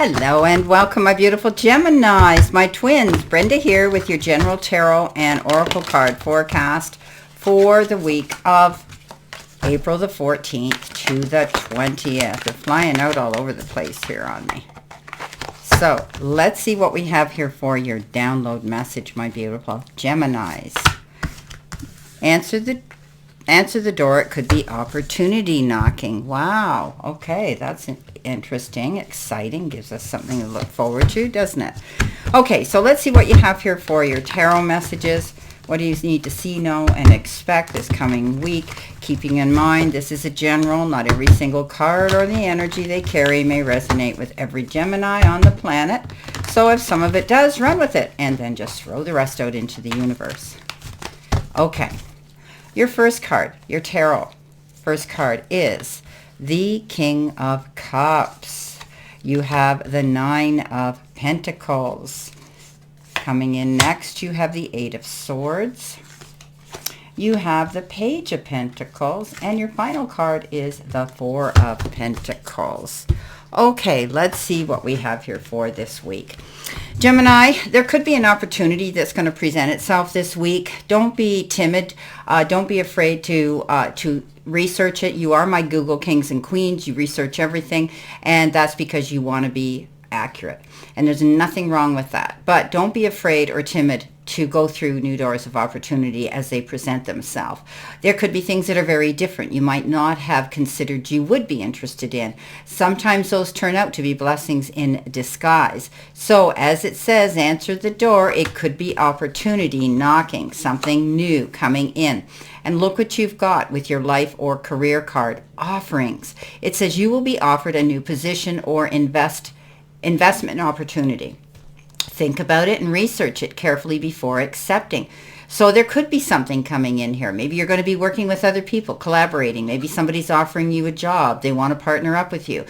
Hello and welcome, my beautiful Geminis, my twins. Brenda here with your general tarot and oracle card forecast for the week of April the 14th to the 20th. They're flying out all over the place here on me. So let's see what we have here for your download message, my beautiful Geminis. Answer the door. It could be opportunity knocking. Wow. Okay, that's interesting, exciting, gives us something to look forward to, doesn't it? Okay, so let's see what you have here for your tarot messages. What do you need to see, know, and expect this coming week? Keeping in mind, this is a general. Not every single card or the energy they carry may resonate with every Gemini on the planet. So if some of it does, run with it, and then just throw the rest out into the universe. Okay. Your first card, your tarot, first card is the King of Cups. You have the Nine of Pentacles. Coming in next, you have the Eight of Swords. You have the Page of Pentacles. And your final card is the Four of Pentacles. Okay, let's see what we have here for this week. Gemini, there could be an opportunity that's going to present itself this week. Don't be timid. Don't be afraid to research it. You are my Google kings and queens. You research everything, and that's because you want to be accurate. And there's nothing wrong with that. But don't be afraid or timid to go through new doors of opportunity as they present themselves. There could be things that are very different you might not have considered you would be interested in. Sometimes those turn out to be blessings in disguise. So as it says, answer the door. It could be opportunity knocking, something new coming in. And look what you've got with your life or career card, offerings. It says you will be offered a new position or investment opportunity. Think about it and research it carefully before accepting. So there could be something coming in here. Maybe you're going to be working with other people, collaborating. Maybe somebody's offering you a job. They want to partner up with you.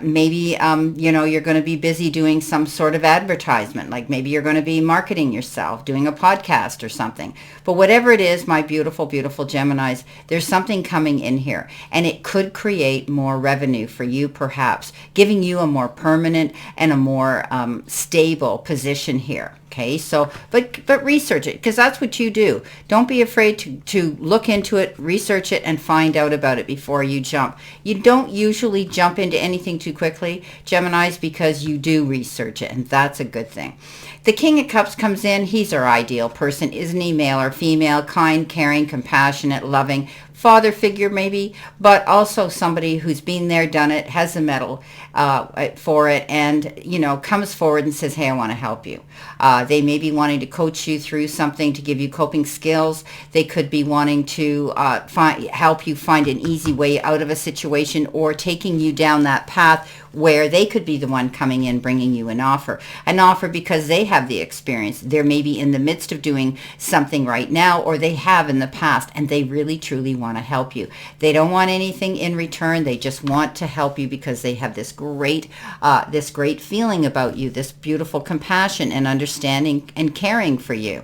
Maybe, you're going to be busy doing some sort of advertisement. Like maybe you're going to be marketing yourself, doing a podcast or something. But whatever it is, my beautiful, beautiful Geminis, there's something coming in here. And it could create more revenue for you, perhaps, giving you a more permanent and a more stable position here. Okay, so, but research it, because that's what you do. Don't be afraid to look into it, research it, and find out about it before you jump. You don't usually jump into anything too quickly, Geminis, because you do research it, and that's a good thing. The King of Cups comes in. He's our ideal person, isn't he? Male or female, kind, caring, compassionate, loving, father figure maybe, but also somebody who's been there, done it, has the mettle for it, and comes forward and says, hey, I want to help you. They may be wanting to coach you through something to give you coping skills. They could be wanting to help you find an easy way out of a situation, or taking you down that path where they could be the one coming in bringing you an offer because they have the experience. They're maybe in the midst of doing something right now, or they have in the past, and they really truly want to help you. They don't want anything in return. They just want to help you because they have this great feeling about you, this beautiful compassion and understanding and caring for you.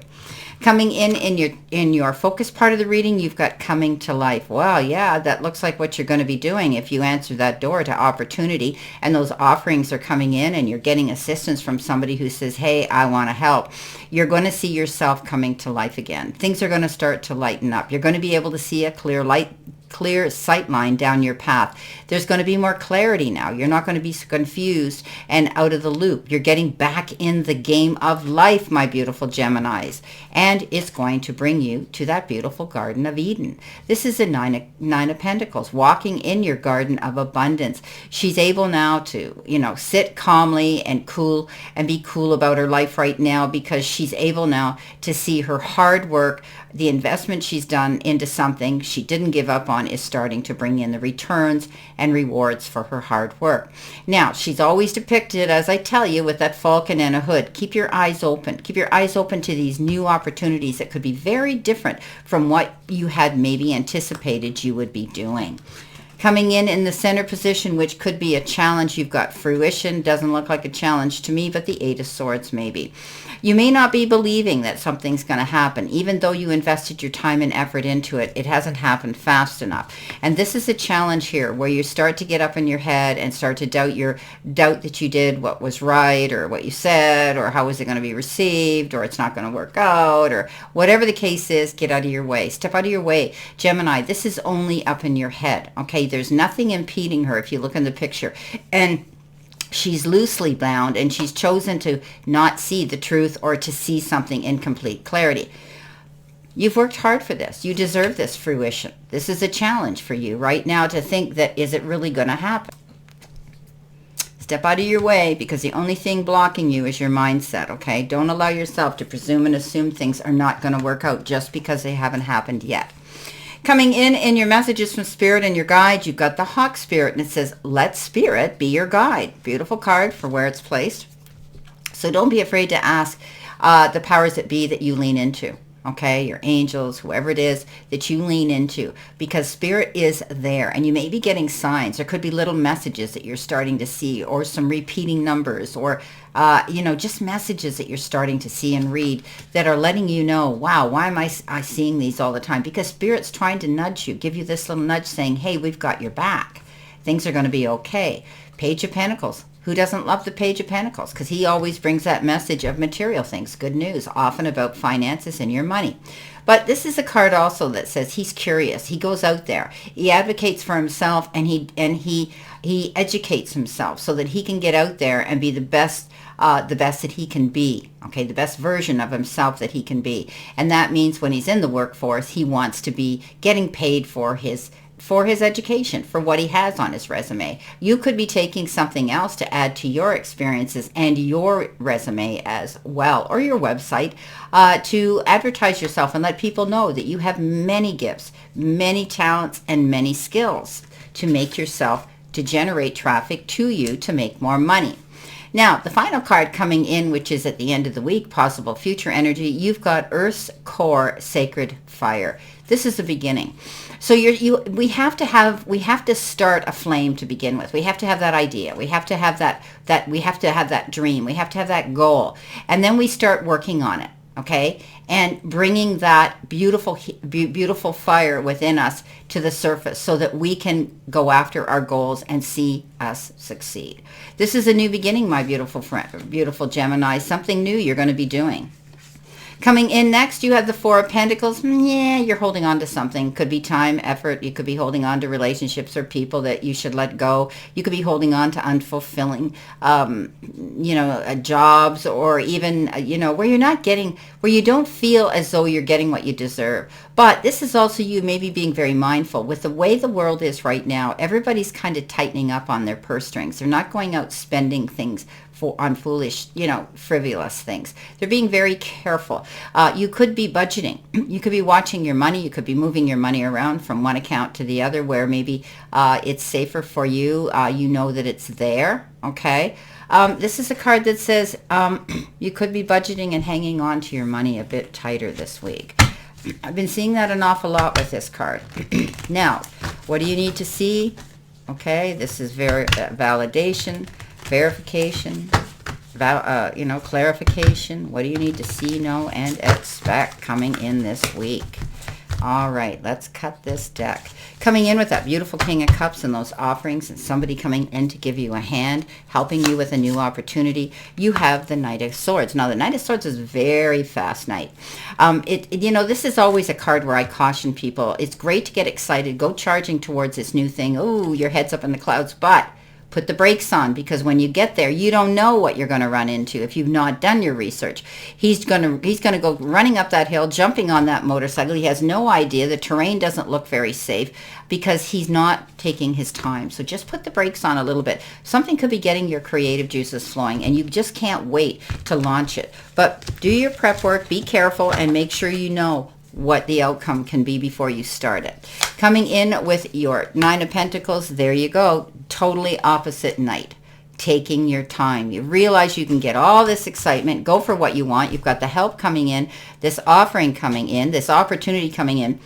Coming in your focus part of the reading, you've got coming to life. Wow, yeah, that looks like what you're going to be doing if you answer that door to opportunity, and those offerings are coming in, and you're getting assistance from somebody who says, hey, I want to help. You're going to see yourself coming to life again. Things are going to start to lighten up. You're going to be able to see a clear sight line down your path. There's going to be more clarity now. You're not going to be confused and out of the loop. You're getting back in the game of life, my beautiful Geminis. And it's going to bring you to that beautiful Garden of Eden. This is a nine of Pentacles, walking in your garden of abundance. She's able now to, sit calmly and cool and be cool about her life right now, because she's able now to see her hard work, the investment she's done into something she didn't give up on is starting to bring in the returns and rewards for her hard work. Now, she's always depicted, as I tell you, with that falcon and a hood. Keep your eyes open. Keep your eyes open to these new opportunities that could be very different from what you had maybe anticipated you would be doing. Coming in the center position, which could be a challenge, you've got fruition. Doesn't look like a challenge to me, but the Eight of Swords maybe. You may not be believing that something's going to happen. Even though you invested your time and effort into it, it hasn't happened fast enough. And this is a challenge here where you start to get up in your head and start to doubt that you did what was right or what you said or how is it going to be received or it's not going to work out or whatever the case is. Get out of your way. Step out of your way. Gemini, this is only up in your head. Okay, there's nothing impeding her if you look in the picture. And she's loosely bound and she's chosen to not see the truth or to see something in complete clarity. You've worked hard for this. You deserve this fruition. This is a challenge for you right now to think that, is it really going to happen? Step out of your way, because the only thing blocking you is your mindset, okay? Don't allow yourself to presume and assume things are not going to work out just because they haven't happened yet. Coming in your messages from Spirit and your guide, you've got the Hawk Spirit, and it says, let Spirit be your guide. Beautiful card for where it's placed. So don't be afraid to ask the powers that be that you lean into, okay? Your angels, whoever it is that you lean into, because Spirit is there, and you may be getting signs. There could be little messages that you're starting to see, or some repeating numbers, or just messages that you're starting to see and read that are letting you know, wow, why am I seeing these all the time? Because Spirit's trying to nudge you, give you this little nudge saying, hey, we've got your back. Things are going to be okay. Page of Pentacles. Who doesn't love the Page of Pentacles? Because he always brings that message of material things, good news, often about finances and your money. But this is a card also that says he's curious. He goes out there. He advocates for himself, and he educates himself so that he can get out there and be the best that he can be, okay, the best version of himself that he can be. And that means when he's in the workforce, he wants to be getting paid for his education, for what he has on his resume. You could be taking something else to add to your experiences and your resume as well, or your website, to advertise yourself and let people know that you have many gifts, many talents, and many skills to make yourself, to generate traffic to you to make more money. Now, the final card coming in, which is at the end of the week, possible future energy, you've got Earth's core, sacred fire. This is the beginning. So we have to start a flame to begin with. We have to have that idea. We have to have we have to have that dream. We have to have that goal. And then we start working on it. Okay, and bringing that beautiful fire within us to the surface so that we can go after our goals and see us succeed. This is a new beginning, my beautiful friend, beautiful Gemini, something new you're going to be doing. Coming in next, you have the Four of Pentacles. Yeah, you're holding on to something. Could be time, effort. You could be holding on to relationships or people that you should let go. You could be holding on to unfulfilling, jobs, or even, where you're not getting, where you don't feel as though you're getting what you deserve. But this is also you maybe being very mindful. With the way the world is right now, everybody's kind of tightening up on their purse strings. They're not going out spending things on foolish, frivolous things. They're being very careful. You could be budgeting. You could be watching your money. You could be moving your money around from one account to the other where maybe it's safer for you. You know that it's there, okay? This is a card that says you could be budgeting and hanging on to your money a bit tighter this week. I've been seeing that an awful lot with this card. Now, what do you need to see? Okay, this is very validation, verification, clarification. What do you need to see, know, and expect coming in this week? All right, let's cut this deck. Coming in with that beautiful King of Cups and those offerings, and somebody coming in to give you a hand, helping you with a new opportunity, you have the Knight of Swords. Now, the Knight of Swords is a very fast knight. This is always a card where I caution people. It's great to get excited, go charging towards this new thing. Oh, your head's up in the clouds, but put the brakes on, because when you get there, you don't know what you're going to run into if you've not done your research. He's going to go running up that hill, jumping on that motorcycle. He has no idea. The terrain doesn't look very safe because he's not taking his time. So just put the brakes on a little bit. Something could be getting your creative juices flowing, and you just can't wait to launch it. But do your prep work, be careful, and make sure you know what the outcome can be before you start it. Coming in with your Nine of Pentacles, there you go. Totally opposite knight. Taking your time. You realize you can get all this excitement, go for what you want. You've got the help coming in, this offering coming in, this opportunity coming in,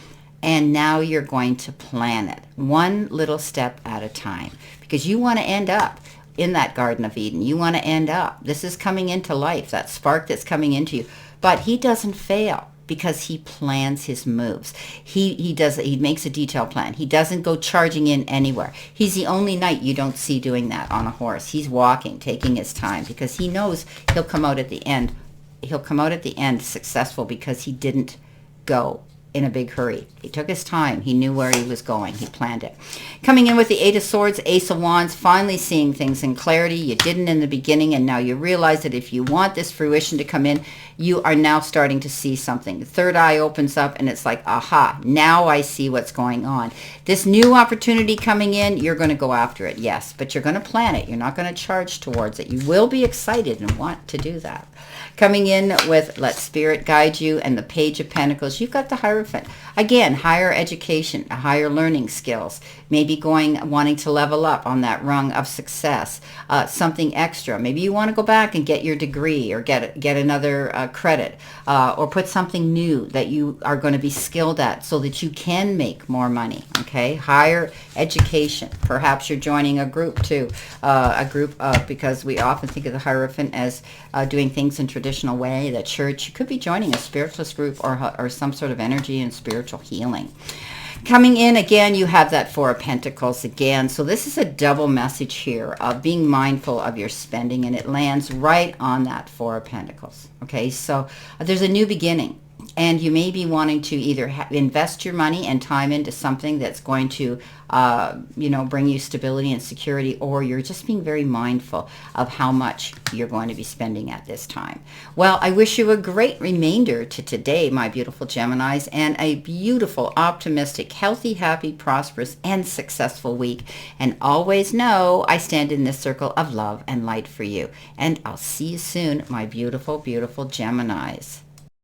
And now you're going to plan it one little step at a time, because you want to end up in that Garden of Eden. You want to end up. This is coming into life, that spark that's coming into you. But he doesn't fail because he plans his moves. He makes a detailed plan. He doesn't go charging in anywhere. He's the only knight you don't see doing that on a horse. He's walking, taking his time, because he knows he'll come out at the end. He'll come out at the end successful because he didn't go in a big hurry. He took his time. He knew where he was going. He planned it. Coming in with the Eight of Swords, Ace of Wands, finally seeing things in clarity. You didn't in the beginning, and now you realize that if you want this fruition to come in, you are now starting to see something. The third eye opens up, and it's like, aha, now I see what's going on. This new opportunity coming in, you're going to go after it, yes, but you're going to plan it. You're not going to charge towards it. You will be excited and want to do that. Coming in with Let Spirit Guide You and the Page of Pentacles, you've got the Hierophant. Again, higher education, higher learning skills, maybe wanting to level up on that rung of success, something extra. Maybe you want to go back and get your degree or get another credit, or put something new that you are going to be skilled at so that you can make more money, okay? Higher education. Perhaps you're joining a group too, because we often think of the Hierophant as doing things in traditional way, the church. You could be joining a spiritualist group or some sort of energy and spiritual healing. Coming in again, you have that Four of Pentacles again. So this is a double message here of being mindful of your spending, and it lands right on that Four of Pentacles. Okay, so there's a new beginning, and you may be wanting to either invest your money and time into something that's going to bring you stability and security, or you're just being very mindful of how much you're going to be spending at this time. Well, I wish you a great remainder to today, my beautiful Geminis, and a beautiful, optimistic, healthy, happy, prosperous, and successful week. And always know I stand in this circle of love and light for you. And I'll see you soon, my beautiful, beautiful Geminis.